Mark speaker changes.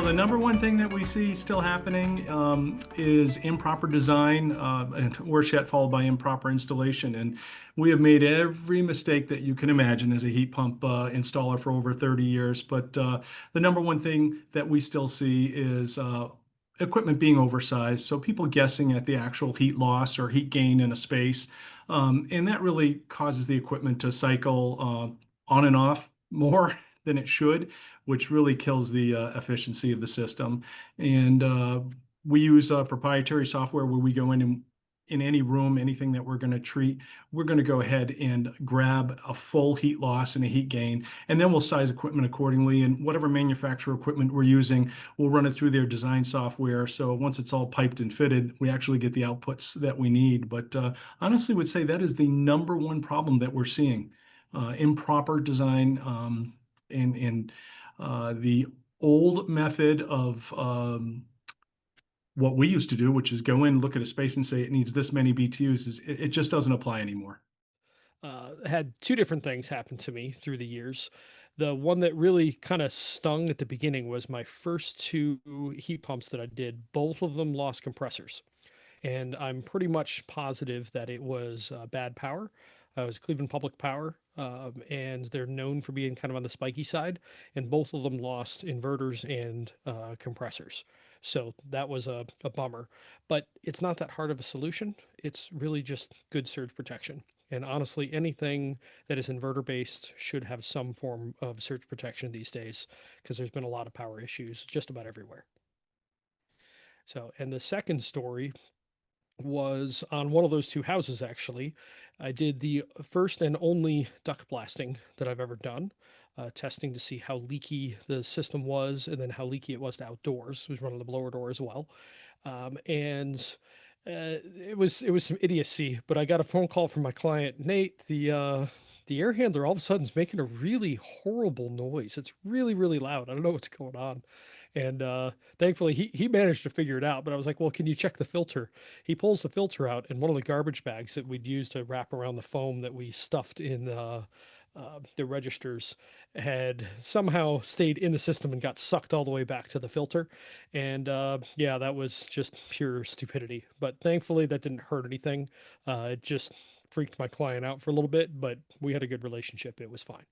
Speaker 1: the number one thing that we see still happening is improper design, and worse yet, followed by improper installation. And we have made every mistake that you can imagine as a heat pump installer for over 30 years. But the number one thing that we still see is equipment being oversized. So people guessing at the actual heat loss or heat gain in a space. And that really causes the equipment to cycle on and off more than it should, which really kills the efficiency of the system. And we use proprietary software where we go in and in any room, anything that we're going to treat, we're going to go ahead and grab a full heat loss and a heat gain, and then we'll size equipment accordingly. And whatever manufacturer equipment we're using, we'll run it through their design software. So once it's all piped and fitted, we actually get the outputs that we need. But honestly, would say that is the number one problem that we're seeing: improper design. And the old method of what we used to do, which is go in, look at a space and say it needs this many BTUs, it just doesn't apply anymore.
Speaker 2: Had two different things happen to me through the years. The one that really kind of stung at the beginning was my first two heat pumps that I did. Both of them lost compressors, and I'm pretty much positive that it was bad power. It was Cleveland Public Power, and they're known for being kind of on the spiky side, and both of them lost inverters and compressors. So that was a bummer, but it's not that hard of a solution. It's really just good surge protection. And honestly, anything that is inverter based should have some form of surge protection these days because there's been a lot of power issues just about everywhere. So, and the second story was on one of those two houses, actually. I did the first and only duct blasting that I've ever done, testing to see how leaky the system was and then how leaky it was to outdoors. I was running the blower door as well. And it was some idiocy, but I got a phone call from my client, Nate. The air handler all of a sudden is making a really horrible noise. It's really, really loud. I don't know what's going on. And thankfully, he managed to figure it out. But I was like, well, can you check the filter? He pulls the filter out, and one of the garbage bags that we'd used to wrap around the foam that we stuffed in the registers had somehow stayed in the system and got sucked all the way back to the filter. And yeah, that was just pure stupidity. But thankfully, that didn't hurt anything. It just freaked my client out for a little bit, but we had a good relationship. It was fine.